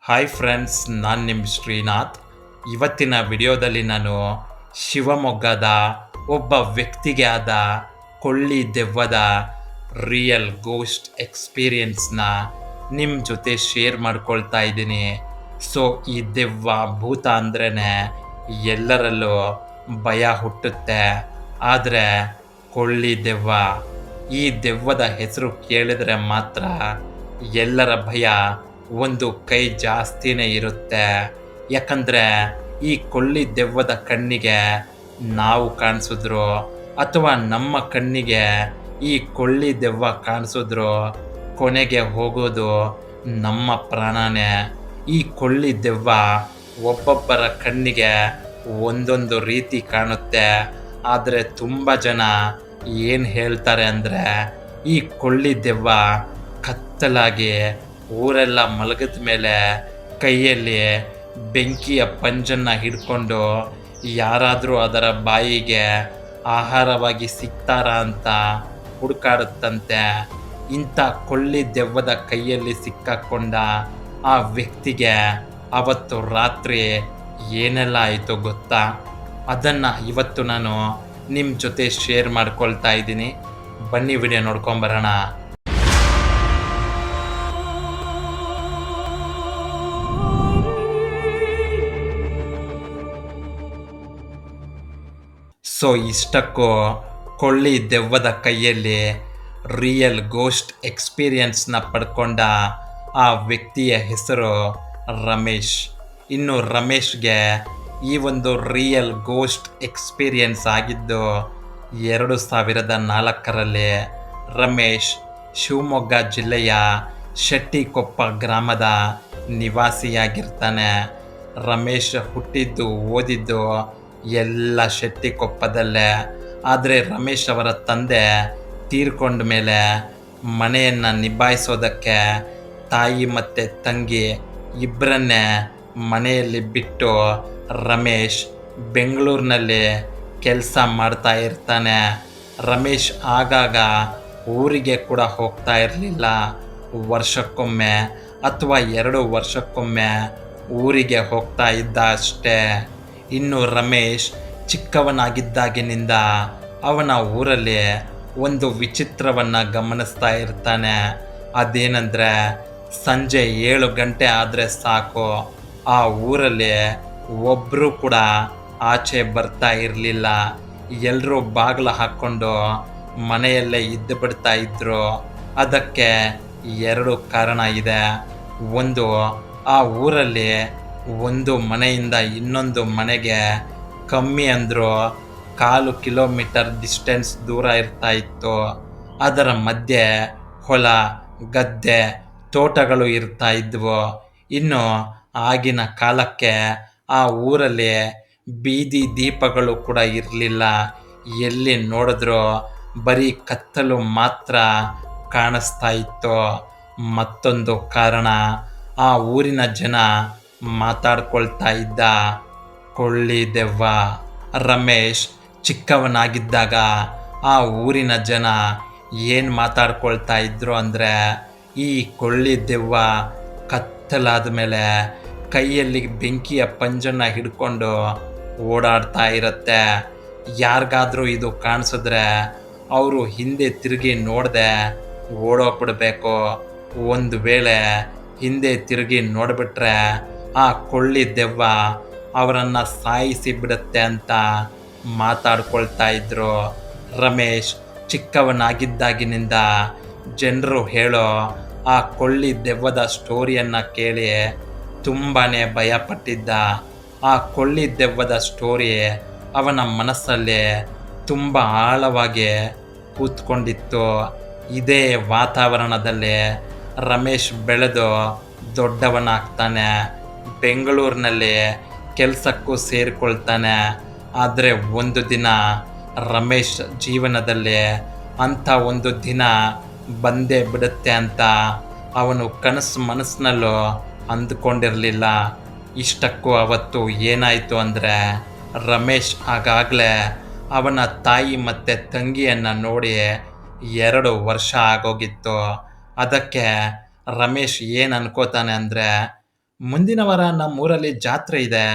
Hi friends, ನಾನು ನಿಮ್ಮ ಶ್ರೀನಾಥ್. ಇವತ್ತಿನ ವಿಡಿಯೋದಲ್ಲಿ ನಾನು ಶಿವಮೊಗ್ಗದ ಒಬ್ಬ ವ್ಯಕ್ತಿಗೆ ಆದ ಕೊಳ್ಳಿ ದೆವ್ವದ ರಿಯಲ್ ಗೋಸ್ಟ್ ಎಕ್ಸ್ಪೀರಿಯನ್ಸ್ನ ನಿಮ್ಮ ಜೊತೆ ಶೇರ್ ಮಾಡ್ಕೊಳ್ತಾ ಇದ್ದೀನಿ. ಸೊ ಈ ದೆವ್ವ ಭೂತ ಅಂದ್ರೇ ಎಲ್ಲರಲ್ಲೂ ಭಯ ಹುಟ್ಟುತ್ತೆ. ಆದರೆ ಕೊಳ್ಳಿ ದೆವ್ವ, ಈ ದೆವ್ವದ ಹೆಸರು ಕೇಳಿದ್ರೆ ಮಾತ್ರ ಎಲ್ಲರ ಭಯ ಒಂದು ಕೈ ಜಾಸ್ತಿನೇ ಇರುತ್ತೆ. ಯಾಕಂದರೆ ಈ ಕೊಳ್ಳಿ ದೆವ್ವದ ಕಣ್ಣಿಗೆ ನಾವು ಕಾಣಿಸಿದ್ರು ಅಥವಾ ನಮ್ಮ ಕಣ್ಣಿಗೆ ಈ ಕೊಳ್ಳಿ ದೆವ್ವ ಕಾಣಿಸಿದ್ರು ಕೊನೆಗೆ ಹೋಗೋದು ನಮ್ಮ ಪ್ರಾಣನೇ. ಈ ಕೊಳ್ಳಿ ದೆವ್ವ ಒಬ್ಬೊಬ್ಬರ ಕಣ್ಣಿಗೆ ಒಂದೊಂದು ರೀತಿ ಕಾಣುತ್ತೆ. ಆದರೆ ತುಂಬ ಜನ ಏನು ಹೇಳ್ತಾರೆ ಅಂದರೆ ಈ ಕೊಳ್ಳಿ ದೆವ್ವ ಕತ್ತಲಾಗಿ ಊರೆಲ್ಲ ಮಲಗಿದ ಮೇಲೆ ಕೈಯಲ್ಲಿ ಬೆಂಕಿಯ ಪಂಜನ್ನು ಹಿಡ್ಕೊಂಡು ಯಾರಾದರೂ ಅದರ ಬಾಯಿಗೆ ಆಹಾರವಾಗಿ ಸಿಗ್ತಾರಾ ಅಂತ ಹುಡುಕಾಡುತ್ತಂತೆ. ಇಂಥ ಕೊಳ್ಳಿ ದೆವ್ವದ ಕೈಯಲ್ಲಿ ಸಿಕ್ಕಾಕೊಂಡ ಆ ವ್ಯಕ್ತಿಗೆ ಅವತ್ತು ರಾತ್ರಿ ಏನೆಲ್ಲ ಆಯಿತು ಗೊತ್ತಾ? ಅದನ್ನು ಇವತ್ತು ನಾನು ನಿಮ್ಮ ಜೊತೆ ಶೇರ್ ಮಾಡ್ಕೊಳ್ತಾ ಇದ್ದೀನಿ. ಬನ್ನಿ ವಿಡಿಯೋ ನೋಡ್ಕೊಂಬರೋಣ. ಸೊ ಇಷ್ಟಕ್ಕೂ ಕೊಳ್ಳಿ ದೆವ್ವದ ಕೈಯಲ್ಲಿ ರಿಯಲ್ ಗೋಸ್ಟ್ ಎಕ್ಸ್ಪೀರಿಯನ್ಸ್ನ ಪಡ್ಕೊಂಡ ಆ ವ್ಯಕ್ತಿಯ ಹೆಸರು ರಮೇಶ್. ಇನ್ನು ರಮೇಶ್ಗೆ ಈ ಒಂದು ರಿಯಲ್ ಗೋಸ್ಟ್ ಎಕ್ಸ್ಪೀರಿಯನ್ಸ್ ಆಗಿದ್ದು 2004ರಲ್ಲಿ. ರಮೇಶ್ ಶಿವಮೊಗ್ಗ ಜಿಲ್ಲೆಯ ಶೆಟ್ಟಿಕೊಪ್ಪ ಗ್ರಾಮದ ನಿವಾಸಿಯಾಗಿರ್ತಾನೆ. ರಮೇಶ್ ಹುಟ್ಟಿದ್ದು ಓದಿದ್ದು ಎಲ್ಲ ಶೆಟ್ಟಿಕೊಪ್ಪದಲ್ಲೇ. ಆದರೆ ರಮೇಶ್ ಅವರ ತಂದೆ ತೀರ್ಕೊಂಡ ಮೇಲೆ ಮನೆಯನ್ನು ನಿಭಾಯಿಸೋದಕ್ಕೆ ತಾಯಿ ಮತ್ತು ತಂಗಿ ಇಬ್ಬರನ್ನೇ ಮನೆಯಲ್ಲಿ ಬಿಟ್ಟು ರಮೇಶ್ ಬೆಂಗಳೂರಿನಲ್ಲಿ ಕೆಲಸ ಮಾಡ್ತಾ ಇರ್ತಾನೆ. ರಮೇಶ್ ಆಗಾಗ ಊರಿಗೆ ಕೂಡ ಹೋಗ್ತಾ ಇರಲಿಲ್ಲ. ವರ್ಷಕ್ಕೊಮ್ಮೆ ಅಥವಾ 2 ವರ್ಷಕ್ಕೊಮ್ಮೆ ಊರಿಗೆ ಹೋಗ್ತಾ ಇದ್ದ ಅಷ್ಟೇ. ಇನ್ನು ರಮೇಶ್ ಚಿಕ್ಕವನಾಗಿದ್ದಾಗಿನಿಂದ ಅವನ ಊರಲ್ಲಿ ಒಂದು ವಿಚಿತ್ರವನ್ನು ಗಮನಿಸ್ತಾ ಇರ್ತಾನೆ. ಅದೇನೆಂದರೆ ಸಂಜೆ 7 ಗಂಟೆ ಆದರೆ ಸಾಕು, ಆ ಊರಲ್ಲಿ ಒಬ್ಬರು ಕೂಡ ಆಚೆ ಬರ್ತಾ ಇರಲಿಲ್ಲ. ಎಲ್ಲರೂ ಬಾಗಿಲು ಹಾಕ್ಕೊಂಡು ಮನೆಯಲ್ಲೇ ಇದ್ದು ಬಿಡ್ತಾ ಇದ್ರು. ಅದಕ್ಕೆ 2 ಕಾರಣ ಇದೆ. ಒಂದು, ಆ ಊರಲ್ಲಿ ಒಂದು ಮನೆಯಿಂದ ಇನ್ನೊಂದು ಮನೆಗೆ ಕಮ್ಮಿ ಅಂದರೂ 1/4 ಕಿಲೋಮೀಟರ್ ಡಿಸ್ಟೆನ್ಸ್ ದೂರ ಇರ್ತಾ ಇತ್ತು. ಅದರ ಮಧ್ಯೆ ಹೊಲ, ಗದ್ದೆ, ತೋಟಗಳು ಇರ್ತಾ ಇದ್ವು. ಇನ್ನು ಆಗಿನ ಕಾಲಕ್ಕೆ ಆ ಊರಲ್ಲಿ ಬೀದಿ ದೀಪಗಳು ಕೂಡ ಇರಲಿಲ್ಲ. ಎಲ್ಲಿ ನೋಡಿದ್ರೂ ಬರೀ ಕತ್ತಲು ಮಾತ್ರ ಕಾಣಿಸ್ತಾ ಇತ್ತು. ಮತ್ತೊಂದು ಕಾರಣ, ಆ ಊರಿನ ಜನ ಮಾತಾಡ್ಕೊಳ್ತಾ ಇದ್ದ ಕೊಳ್ಳಿ ದೆವ್ವ. ರಮೇಶ್ ಚಿಕ್ಕವನಾಗಿದ್ದಾಗ ಆ ಊರಿನ ಜನ ಏನು ಮಾತಾಡ್ಕೊಳ್ತಾ ಇದ್ರು ಅಂದರೆ, ಈ ಕೊಳ್ಳಿ ದೆವ್ವ ಕತ್ತಲಾದ ಮೇಲೆ ಕೈಯಲ್ಲಿ ಬೆಂಕಿಯ ಪಂಜನ್ನು ಹಿಡ್ಕೊಂಡು ಓಡಾಡ್ತಾ ಇರುತ್ತೆ. ಯಾರಿಗಾದ್ರೂ ಇದು ಕಾಣಿಸಿದ್ರೆ ಅವರು ಹಿಂದೆ ತಿರುಗಿ ನೋಡದೆ ಓಡೋಗ್ಬಿಡ್ಬೇಕು. ಒಂದು ವೇಳೆ ಹಿಂದೆ ತಿರುಗಿ ನೋಡಿಬಿಟ್ರೆ ಆ ಕೊಳ್ಳಿ ದೆವ್ವ ಅವರನ್ನು ಸಾಯಿಸಿ ಬಿಡುತ್ತೆ ಅಂತ ಮಾತಾಡ್ಕೊಳ್ತಾ ಇದ್ರು. ರಮೇಶ್ ಚಿಕ್ಕವನಾಗಿದ್ದಾಗಿನಿಂದ ಜನರು ಹೇಳೋ ಆ ಕೊಳ್ಳಿ ದೆವ್ವದ ಸ್ಟೋರಿಯನ್ನು ಕೇಳಿ ತುಂಬಾ ಭಯಪಟ್ಟಿದ್ದ. ಆ ಕೊಳ್ಳಿ ದೆವ್ವದ ಸ್ಟೋರಿ ಅವನ ಮನಸ್ಸಲ್ಲಿ ತುಂಬ ಆಳವಾಗಿ ಕೂತ್ಕೊಂಡಿತ್ತು. ಇದೇ ವಾತಾವರಣದಲ್ಲಿ ರಮೇಶ್ ಬೆಳೆದು ದೊಡ್ಡವನಾಗ್ತಾನೆ. ಬೆಂಗಳೂರಿನಲ್ಲಿ ಕೆಲಸಕ್ಕೂ ಸೇರಿಕೊಳ್ತಾನೆ. ಆದರೆ ಒಂದು ದಿನ ರಮೇಶ್ ಜೀವನದಲ್ಲಿ ಅಂಥ ಒಂದು ದಿನ ಬಂದೇ ಬಿಡುತ್ತೆ ಅಂತ ಅವನು ಮನಸ್ಸಿನಲ್ಲೂ ಅಂದ್ಕೊಂಡಿರಲಿಲ್ಲ. ಇಷ್ಟಕ್ಕೂ ಅವತ್ತು ಏನಾಯಿತು ಅಂದರೆ, ರಮೇಶ್ ಆಗಾಗಲೇ ಅವನ ತಾಯಿ ಮತ್ತು ತಂಗಿಯನ್ನು ನೋಡಿ 2 ವರ್ಷ ಆಗೋಗಿತ್ತು. ಅದಕ್ಕೆ ರಮೇಶ್ ಏನು ಅನ್ಕೋತಾನೆ ಅಂದರೆ, ಮುಂದಿನ ವಾರ ನಮ್ಮೂರಲ್ಲಿ ಜಾತ್ರೆ ಇದೆ,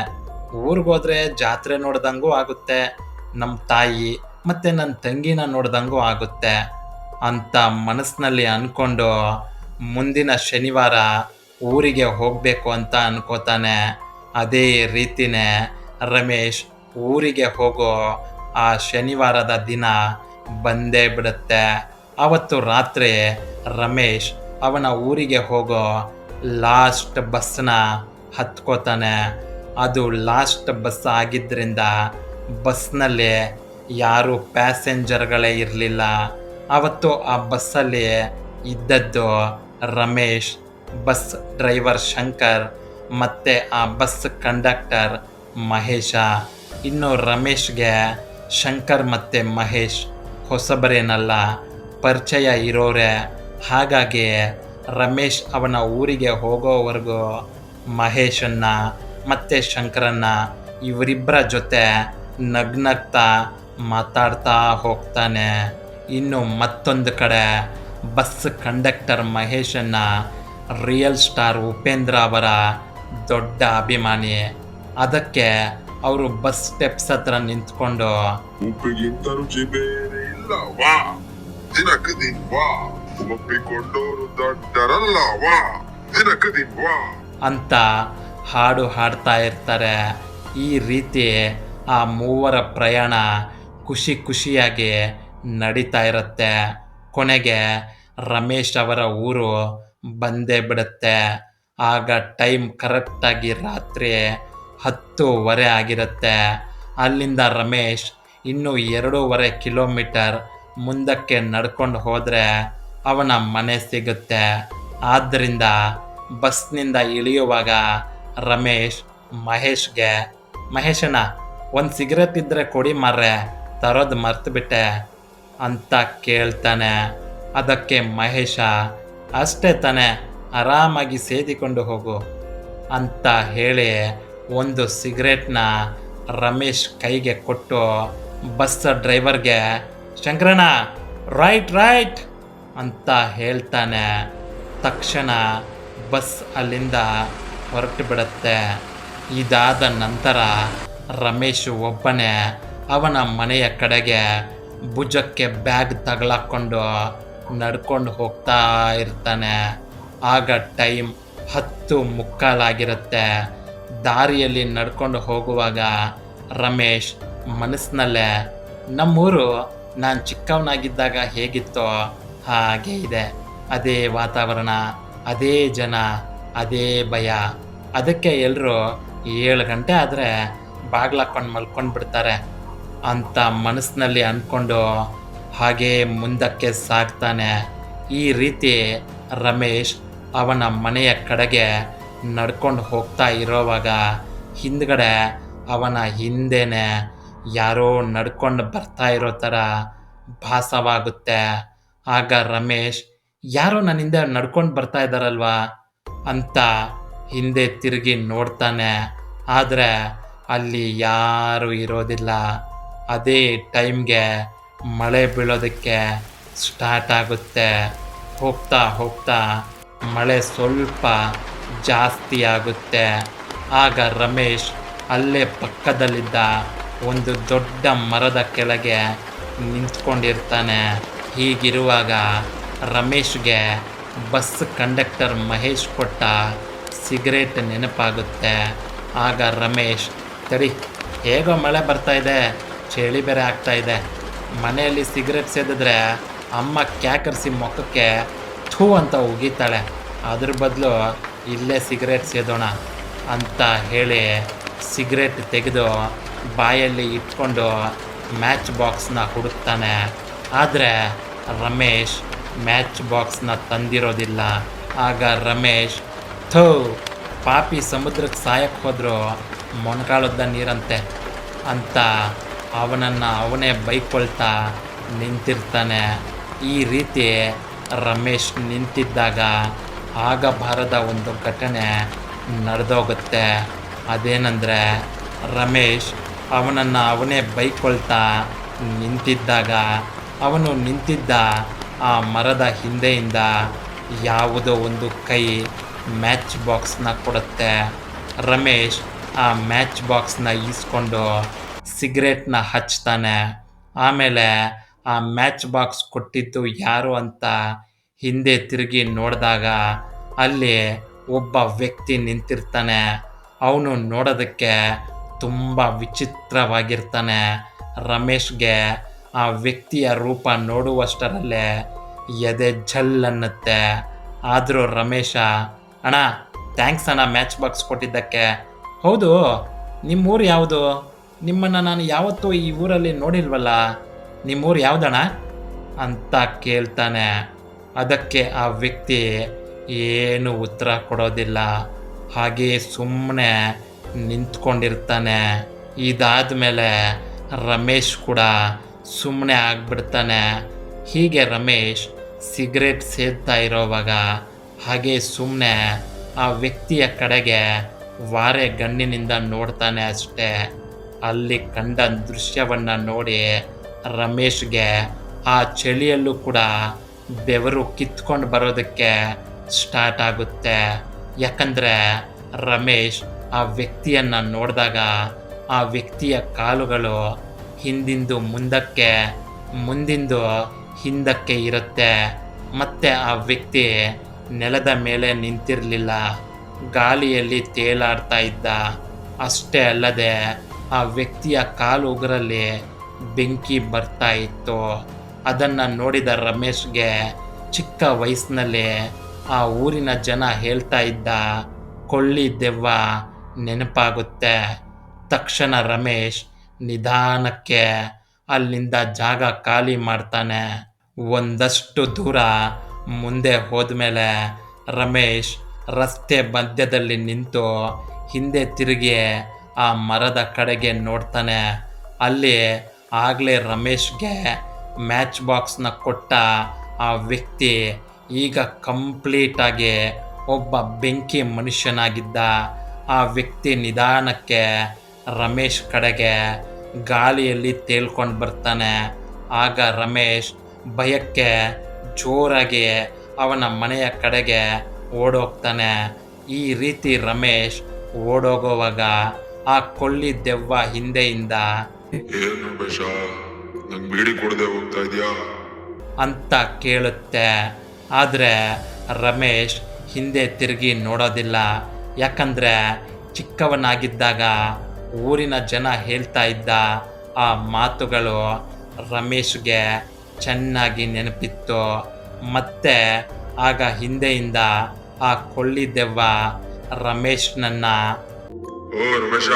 ಊರಿಗೋದ್ರೆ ಜಾತ್ರೆ ನೋಡ್ದಂಗೂ ಆಗುತ್ತೆ, ನಮ್ಮ ತಾಯಿ ಮತ್ತು ನನ್ನ ತಂಗಿನ ನೋಡ್ದಂಗೂ ಆಗುತ್ತೆ ಅಂತ ಮನಸ್ಸಿನಲ್ಲಿ ಅಂದ್ಕೊಂಡು ಮುಂದಿನ ಶನಿವಾರ ಊರಿಗೆ ಹೋಗಬೇಕು ಅಂತ ಅನ್ಕೋತಾನೆ. ಅದೇ ರೀತಿನೇ ರಮೇಶ್ ಊರಿಗೆ ಹೋಗೋ ಆ ಶನಿವಾರದ ದಿನ ಬಂದೇ ಬಿಡುತ್ತೆ. ಅವತ್ತು ರಾತ್ರಿ ರಮೇಶ್ ಅವನ ಊರಿಗೆ ಹೋಗೋ ಲಾಸ್ಟ್ ಬಸ್ನ ಹತ್ಕೋತಾನೆ. ಅದು ಲಾಸ್ಟ್ ಬಸ್ ಆಗಿದ್ದರಿಂದ ಬಸ್ನಲ್ಲಿ ಯಾರು ಪ್ಯಾಸೆಂಜರ್ಗಳೇ ಇರಲಿಲ್ಲ. ಅವತ್ತು ಆ ಬಸ್ಸಲ್ಲಿ ಇದ್ದದ್ದು ರಮೇಶ್, ಬಸ್ ಡ್ರೈವರ್ ಶಂಕರ್ ಮತ್ತು ಆ ಬಸ್ ಕಂಡಕ್ಟರ್ ಮಹೇಶ. ಇನ್ನು ರಮೇಶ್ಗೆ ಶಂಕರ್ ಮತ್ತು ಮಹೇಶ್ ಹೊಸಬರೇನಲ್ಲ, ಪರಿಚಯ ಇರೋರೆ. ಹಾಗಾಗಿ ರಮೇಶ್ ಅವನ ಊರಿಗೆ ಹೋಗೋವರೆಗೂ ಮಹೇಶನ್ನ ಮತ್ತು ಶಂಕರನ್ನ ಇವರಿಬ್ಬರ ಜೊತೆ ನಗ್ನಗ್ತಾ ಮಾತಾಡ್ತಾ ಹೋಗ್ತಾನೆ. ಇನ್ನು ಮತ್ತೊಂದು ಕಡೆ ಬಸ್ ಕಂಡಕ್ಟರ್ ಮಹೇಶನ್ನ ರಿಯಲ್ ಸ್ಟಾರ್ ಉಪೇಂದ್ರ ಅವರ ದೊಡ್ಡ ಅಭಿಮಾನಿ. ಅದಕ್ಕೆ ಅವರು ಬಸ್ ಸ್ಟೆಪ್ಸ್ ಹತ್ರ ನಿಂತ್ಕೊಂಡು ಉಪ್ಪಿಗಿಂತ ರುಚಿ ಬೇರೆ ಇಲ್ಲ ವಾ, ದಿನಕ್ಕೆ ದಿನ ವಾ, ಒಪ್ಪಿಕೊಂಡೋರು ದೊಡ್ಡರಲ್ಲ ವಾ, ದಿನಕ್ಕೆ ದಿನ ವಾ ಅಂತ ಹಾಡು ಹಾಡ್ತಾ ಇರ್ತಾರೆ. ಈ ರೀತಿ ಆ ಮೂವರ ಪ್ರಯಾಣ ಖುಷಿ ಖುಷಿಯಾಗಿ ನಡೀತಾ ಇರುತ್ತೆ. ಕೊನೆಗೆ ರಮೇಶ್ ಅವರ ಊರು ಬಂದೇ ಬಿಡುತ್ತೆ. ಆಗ ಟೈಮ್ ಕರೆಕ್ಟಾಗಿ ರಾತ್ರಿ 10:30 ಆಗಿರುತ್ತೆ. ಅಲ್ಲಿಂದ ರಮೇಶ್ ಇನ್ನೂ 2.5 ಕಿಲೋಮೀಟರ್ ಮುಂದಕ್ಕೆ ನಡ್ಕೊಂಡು ಹೋದರೆ ಅವನ ಮನೆ ಸಿಗುತ್ತೆ. ಆದ್ದರಿಂದ ಬಸ್ನಿಂದ ಇಳಿಯುವಾಗ ರಮೇಶ್ ಮಹೇಶ್ಗೆ, ಮಹೇಶಣ್ಣ ಒಂದು ಸಿಗರೇಟ್ ಇದ್ದರೆ ಕೊಡಿ ಮಾರ್ರೆ, ತರೋದು ಮರ್ತುಬಿಟ್ಟೆ ಅಂತ ಕೇಳ್ತಾನೆ. ಅದಕ್ಕೆ ಮಹೇಶ, ಅಷ್ಟೇ ತಾನೆ, ಆರಾಮಾಗಿ ಸೇದಿಕೊಂಡು ಹೋಗು ಅಂತ ಹೇಳಿ ಒಂದು ಸಿಗರೇಟ್ನ ರಮೇಶ್ ಕೈಗೆ ಕೊಟ್ಟು ಬಸ್ ಡ್ರೈವರ್ಗೆ, ಶಂಕರಣ್ಣ ರೈಟ್ ರೈಟ್ ಅಂತ ಹೇಳ್ತಾನೆ. ತಕ್ಷಣ ಬಸ್ ಅಲ್ಲಿಂದ ಹೊರಟು ಬಿಡುತ್ತೆ. ಇದಾದ ನಂತರ ರಮೇಶ್ ಒಬ್ಬನೇ ಅವನ ಮನೆಯ ಕಡೆಗೆ ಭುಜಕ್ಕೆ ಬ್ಯಾಗ್ ತಗಲಾಕೊಂಡು ನಡ್ಕೊಂಡು ಹೋಗ್ತಾ ಇರ್ತಾನೆ. ಆಗ ಟೈಮ್ 10:45 ದಾರಿಯಲ್ಲಿ ನಡ್ಕೊಂಡು ಹೋಗುವಾಗ ರಮೇಶ್ ಮನಸ್ಸಿನಲ್ಲೇ, ನಮ್ಮೂರು ನಾನು ಚಿಕ್ಕವನಾಗಿದ್ದಾಗ ಹೇಗಿತ್ತೋ ಹಾಗೇ ಇದೆ, ಅದೇ ವಾತಾವರಣ, ಅದೇ ಜನ, ಅದೇ ಭಯ. ಅದಕ್ಕೆ ಎಲ್ಲರೂ 7 ಗಂಟೆ ಆದರೆ ಬಾಗ್ಲಾಕೊಂಡು ಮಲ್ಕೊಂಡು ಬಿಡ್ತಾರೆ ಅಂತ ಮನಸ್ಸಿನಲ್ಲಿ ಅಂದ್ಕೊಂಡು ಹಾಗೇ ಮುಂದಕ್ಕೆ ಸಾಗ್ತಾನೆ. ಈ ರೀತಿ ರಮೇಶ್ ಅವನ ಮನೆಯ ಕಡೆಗೆ ನಡ್ಕೊಂಡು ಹೋಗ್ತಾ ಇರೋವಾಗ ಹಿಂದ್ಗಡೆ ಅವನ ಹಿಂದೆನೇ ಯಾರೋ ನಡ್ಕೊಂಡು ಬರ್ತಾ ಇರೋ ಥರ ಭಾಸವಾಗುತ್ತೆ. ಆಗ ರಮೇಶ್, ಯಾರೋ ನನ್ನ ಹಿಂದೆ ನಡ್ಕೊಂಡು ಬರ್ತಾ ಇದ್ದಾರಲ್ವಾ ಅಂತ ಹಿಂದೆ ತಿರುಗಿ ನೋಡ್ತಾನೆ. ಆದರೆ ಅಲ್ಲಿ ಯಾರೂ ಇರೋದಿಲ್ಲ. ಅದೇ ಟೈಮ್ಗೆ ಮಳೆ ಬೀಳೋದಕ್ಕೆ ಸ್ಟಾರ್ಟ್ ಆಗುತ್ತೆ. ಹೋಗ್ತಾ ಹೋಗ್ತಾ ಮಳೆ ಸ್ವಲ್ಪ ಜಾಸ್ತಿ ಆಗುತ್ತೆ. ಆಗ ರಮೇಶ್ ಅಲ್ಲೇ ಪಕ್ಕದಲ್ಲಿದ್ದ ಒಂದು ದೊಡ್ಡ ಮರದ ಕೆಳಗೆ ನಿಂತ್ಕೊಂಡಿರ್ತಾನೆ. ಹೀಗಿರುವಾಗ ರಮೇಶ್ಗೆ ಬಸ್ ಕಂಡಕ್ಟರ್ ಮಹೇಶ್ ಕೊಟ್ಟ ಸಿಗರೇಟ್ ನೆನಪಾಗುತ್ತೆ. ಆಗ ರಮೇಶ್, ತಡಿ, ಹೇಗೋ ಮಳೆ ಬರ್ತಾ ಇದೆ, ಚಳಿ ಬೇರೆ ಆಗ್ತಾ ಇದೆ, ಮನೆಯಲ್ಲಿ ಸಿಗರೇಟ್ ಸೇದಿದ್ರೆ ಅಮ್ಮ ಕ್ಯಾಕರಿಸಿ ಮುಖಕ್ಕೆ ಥೂ ಅಂತ ಉಗೀತಾಳೆ, ಅದ್ರ ಬದಲು ಇಲ್ಲೇ ಸಿಗರೇಟ್ ಸೇದೋಣ ಅಂತ ಹೇಳಿ ಸಿಗರೇಟ್ ತೆಗೆದು ಬಾಯಲ್ಲಿ ಇಟ್ಕೊಂಡು ಮ್ಯಾಚ್ ಬಾಕ್ಸ್ನ ಹುಡುಕ್ತಾನೆ. ಆದರೆ ರಮೇಶ್ ಮ್ಯಾಚ್ ಬಾಕ್ಸ್ನ ತಂದಿರೋದಿಲ್ಲ. ಆಗ ರಮೇಶ್, ಥೂ, ಪಾಪಿ ಸಮುದ್ರಕ್ಕೆ ಸಾಯಕ್ಕೆ ಹೋದ್ರು ಮೊಣಕಾಲುದ್ದ ನೀರಂತೆ ಅಂತ ಅವನನ್ನು ಅವನೇ ಬೈಕೊಳ್ತಾ ನಿಂತಿರ್ತಾನೆ. ಈ ರೀತಿ ರಮೇಶ್ ನಿಂತಿದ್ದಾಗ ಆಗಬಾರದ ಒಂದು ಘಟನೆ ನಡೆದೋಗುತ್ತೆ. ಅದೇನೆಂದರೆ, ರಮೇಶ್ ಅವನನ್ನು ಅವನೇ ಬೈಕೊಳ್ತಾ ನಿಂತಿದ್ದಾಗ ಅವನು ನಿಂತಿದ್ದ ಆ ಮರದ ಹಿಂದೆಯಿಂದ ಯಾವುದೋ ಒಂದು ಕೈ ಮ್ಯಾಚ್ ಬಾಕ್ಸ್ನ ಕೊಡುತ್ತೆ. ರಮೇಶ್ ಆ ಮ್ಯಾಚ್ ಬಾಕ್ಸ್ನ ಈಸ್ಕೊಂಡು ಸಿಗರೇಟ್ನ ಹಚ್ತಾನೆ. ಆಮೇಲೆ ಆ ಮ್ಯಾಚ್ ಬಾಕ್ಸ್ ಕೊಟ್ಟಿದ್ದು ಯಾರು ಅಂತ ಹಿಂದೆ ತಿರುಗಿ ನೋಡಿದಾಗ ಅಲ್ಲಿ ಒಬ್ಬ ವ್ಯಕ್ತಿ ನಿಂತಿರ್ತಾನೆ. ಅವನು ನೋಡೋದಕ್ಕೆ ತುಂಬ ವಿಚಿತ್ರವಾಗಿರ್ತಾನೆ. ರಮೇಶ್ಗೆ ಆ ವ್ಯಕ್ತಿಯ ರೂಪ ನೋಡುವಷ್ಟರಲ್ಲೇ ಎದೆ ಝಲ್ ಅನ್ನತ್ತೆ. ಆದರೂ ರಮೇಶ, ಅಣ್ಣ ಥ್ಯಾಂಕ್ಸ್ ಅಣ್ಣ ಮ್ಯಾಚ್ ಬಾಕ್ಸ್ ಕೊಟ್ಟಿದ್ದಕ್ಕೆ. ಹೌದು, ನಿಮ್ಮೂರು ಯಾವುದು? ನಿಮ್ಮನ್ನು ನಾನು ಯಾವತ್ತೂ ಈ ಊರಲ್ಲಿ ನೋಡಿಲ್ವಲ್ಲ, ನಿಮ್ಮೂರು ಯಾವುದಣ್ಣ ಅಂತ ಕೇಳ್ತಾನೆ. ಅದಕ್ಕೆ ಆ ವ್ಯಕ್ತಿ ಏನು ಉತ್ತರ ಕೊಡೋದಿಲ್ಲ, ಹಾಗೇ ಸುಮ್ಮನೆ ನಿಂತ್ಕೊಂಡಿರ್ತಾನೆ. ಇದಾದ ಮೇಲೆ ರಮೇಶ್ ಕೂಡ ಸುಮ್ಮನೆ ಆಗ್ಬಿಡ್ತಾನೆ. ಹೀಗೆ ರಮೇಶ್ ಸಿಗರೇಟ್ ಸೇದ್ತಾ ಇರೋವಾಗ ಹಾಗೆ ಸುಮ್ಮನೆ ಆ ವ್ಯಕ್ತಿಯ ಕಡೆಗೆ ವಾರೆ ಗಣ್ಣಿನಿಂದ ನೋಡ್ತಾನೆ ಅಷ್ಟೇ. ಅಲ್ಲಿ ಕಂಡ ದೃಶ್ಯವನ್ನು ನೋಡಿ ರಮೇಶ್ಗೆ ಆ ಚಳಿಯಲ್ಲೂ ಕೂಡ ಬೆವರು ಕಿತ್ಕೊಂಡು ಬರೋದಕ್ಕೆ ಸ್ಟಾರ್ಟ್ ಆಗುತ್ತೆ. ಯಾಕಂದರೆ ರಮೇಶ್ ಆ ವ್ಯಕ್ತಿಯನ್ನು ನೋಡಿದಾಗ ಆ ವ್ಯಕ್ತಿಯ ಕಾಲುಗಳು ಹಿಂದಿಂದು ಮುಂದಕ್ಕೆ, ಮುಂದಿಂದು ಹಿಂದಕ್ಕೆ ಇರುತ್ತೆ. ಮತ್ತೆ ಆ ವ್ಯಕ್ತಿ ನೆಲದ ಮೇಲೆ ನಿಂತಿರಲಿಲ್ಲ, ಗಾಳಿಯಲ್ಲಿ ತೇಲಾಡ್ತಾ ಇದ್ದ. ಅಷ್ಟೇ ಅಲ್ಲದೆ ಆ ವ್ಯಕ್ತಿಯ ಕಾಲು ಉಗುರಲ್ಲಿ ಬೆಂಕಿ ಬರ್ತಾ ಇತ್ತು. ಅದನ್ನು ನೋಡಿದ ರಮೇಶ್ಗೆ ಚಿಕ್ಕ ವಯಸ್ಸಿನಲ್ಲಿ ಆ ಊರಿನ ಜನ ಹೇಳ್ತಾ ಇದ್ದ ಕೊಳ್ಳಿ ದೆವ್ವ ನೆನಪಾಗುತ್ತೆ. ತಕ್ಷಣ ರಮೇಶ್ ನಿಧಾನಕ್ಕೆ ಅಲ್ಲಿಂದ ಜಾಗ ಖಾಲಿ ಮಾಡ್ತಾನೆ. ಒಂದಷ್ಟು ದೂರ ಮುಂದೆ ಹೋದ್ಮೇಲೆ ರಮೇಶ್ ರಸ್ತೆ ಮಧ್ಯದಲ್ಲಿ ನಿಂತು ಹಿಂದೆ ತಿರುಗಿ ಆ ಮರದ ಕಡೆಗೆ ನೋಡ್ತಾನೆ. ಅಲ್ಲಿ ಆಗಲೇ ರಮೇಶ್ಗೆ ಮ್ಯಾಚ್ ಬಾಕ್ಸ್ನ ಕೊಟ್ಟ ಆ ವ್ಯಕ್ತಿ ಈಗ ಕಂಪ್ಲೀಟಾಗಿ ಒಬ್ಬ ಬೆಂಕಿ ಮನುಷ್ಯನಾಗಿದ್ದ. ಆ ವ್ಯಕ್ತಿ ನಿಧಾನಕ್ಕೆ ರಮೇಶ್ ಕಡೆಗೆ ಗಾಳಿಯಲ್ಲಿ ತೇಲ್ಕೊಂಡು ಬರ್ತಾನೆ. ಆಗ ರಮೇಶ್ ಭಯಕ್ಕೆ ಜೋರಾಗಿ ಅವನ ಮನೆಯ ಕಡೆಗೆ ಓಡೋಗ್ತಾನೆ. ಈ ರೀತಿ ರಮೇಶ್ ಓಡೋಗೋವಾಗ ಆ ಕೊಳ್ಳಿ ದೆವ್ವ ಹಿಂದೆಯಿಂದ ಏನ್ ರಮೇಶ, ನಂಗೆ ಬೀಡಿ ಕೊಡದೆ ಹೋಗ್ತಾ ಇದೆಯಾ ಅಂತ ಕೇಳುತ್ತೆ. ಆದರೆ ರಮೇಶ್ ಹಿಂದೆ ತಿರುಗಿ ನೋಡೋದಿಲ್ಲ. ಯಾಕಂದರೆ ಚಿಕ್ಕವನಾಗಿದ್ದಾಗ ಊರಿನ ಜನ ಹೇಳ್ತಾ ಇದ್ದ ಆ ಮಾತುಗಳು ರಮೇಶ್ಗೆ ಚೆನ್ನಾಗಿ ನೆನಪಿತ್ತು. ಮತ್ತೆ ಆಗ ಹಿಂದೆಯಿಂದ ಆ ಕೊಳ್ಳಿ ದೆವ್ವ ರಮೇಶ್ನನ್ನ ಓ ರಮೇಶ,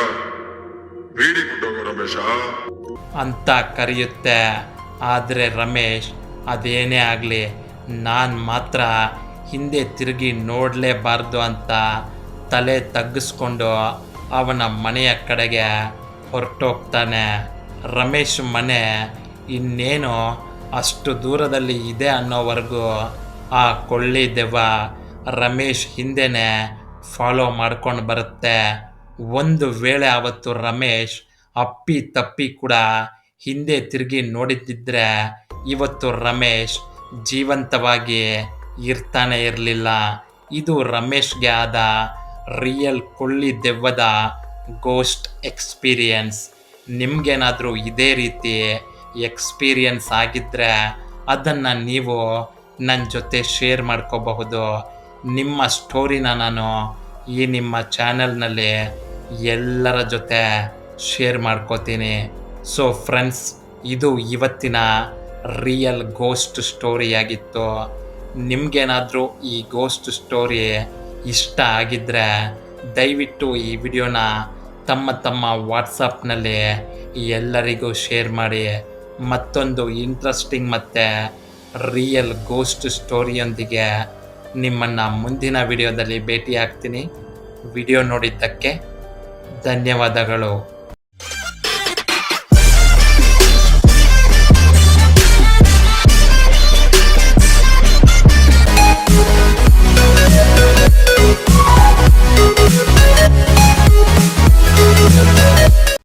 ಬೀಡಿ ಕೊಟ್ಟೋಗು ರಮೇಶ ಅಂತ ಕರೆಯುತ್ತೆ. ಆದರೆ ರಮೇಶ್ ಅದೇನೇ ಆಗಲಿ ನಾನು ಮಾತ್ರ ಹಿಂದೆ ತಿರುಗಿ ನೋಡಲೇಬಾರ್ದು ಅಂತ ತಲೆ ತಗ್ಗಿಸ್ಕೊಂಡು ಅವನ ಮನೆಯ ಕಡೆಗೆ ಹೊರಟೋಗ್ತಾನೆ. ರಮೇಶ್ ಮನೆ ಇನ್ನೇನು ಅಷ್ಟು ದೂರದಲ್ಲಿ ಇದೆ ಅನ್ನೋವರೆಗೂ ಆ ಕೊಳ್ಳಿ ದೆವ್ವ ರಮೇಶ್ ಹಿಂದೆನೇ ಫಾಲೋ ಮಾಡ್ಕೊಂಡು ಬರುತ್ತೆ. ಒಂದು ವೇಳೆ ಆವತ್ತು ರಮೇಶ್ ಅಪ್ಪಿ ತಪ್ಪಿ ಕೂಡ ಹಿಂದೆ ತಿರುಗಿ ನೋಡಿದ್ದಿದ್ರೆ ಇವತ್ತು ರಮೇಶ್ ಜೀವಂತವಾಗಿ ಇರ್ತಾನೆ ಇರಲಿಲ್ಲ. ಇದು ರಮೇಶ್ಗೆ ಆದ ರಿಯಲ್ ಕೊಳ್ಳಿ ದೆವ್ವದ ಗೋಸ್ಟ್ ಎಕ್ಸ್ಪೀರಿಯನ್ಸ್. ನಿಮಗೇನಾದರೂ ಇದೇ ರೀತಿ ಎಕ್ಸ್ಪೀರಿಯನ್ಸ್ ಆಗಿದ್ದರೆ ಅದನ್ನು ನೀವು ನನ್ನ ಜೊತೆ ಶೇರ್ ಮಾಡ್ಕೋಬಹುದು. ನಿಮ್ಮ ಸ್ಟೋರಿನ ನಾನು ಈ ನಿಮ್ಮ ಚಾನಲ್ನಲ್ಲಿ ಎಲ್ಲರ ಜೊತೆ ಶೇರ್ ಮಾಡ್ಕೋತೀನಿ. ಸೊ ಫ್ರೆಂಡ್ಸ್, ಇದು ಇವತ್ತಿನ ರಿಯಲ್ ಗೋಸ್ಟ್ ಸ್ಟೋರಿಯಾಗಿತ್ತು. ನಿಮಗೇನಾದರೂ ಈ ಗೋಸ್ಟ್ ಸ್ಟೋರಿ ಇಷ್ಟ ಆಗಿದ್ದರೆ ದಯವಿಟ್ಟು ಈ ವಿಡಿಯೋನ ತಮ್ಮ ವಾಟ್ಸಪ್ನಲ್ಲಿ ಎಲ್ಲರಿಗೂ ಶೇರ್ ಮಾಡಿ. ಮತ್ತೊಂದು ಇಂಟ್ರೆಸ್ಟಿಂಗ್ ಮತ್ತು ರಿಯಲ್ ಗೋಸ್ಟ್ ಸ್ಟೋರಿಯೊಂದಿಗೆ ನಿಮ್ಮನ್ನು ಮುಂದಿನ ವಿಡಿಯೋದಲ್ಲಿ ಭೇಟಿ ಆಗ್ತೀನಿ. ವಿಡಿಯೋ ನೋಡಿದ್ದಕ್ಕೆ ಧನ್ಯವಾದಗಳು.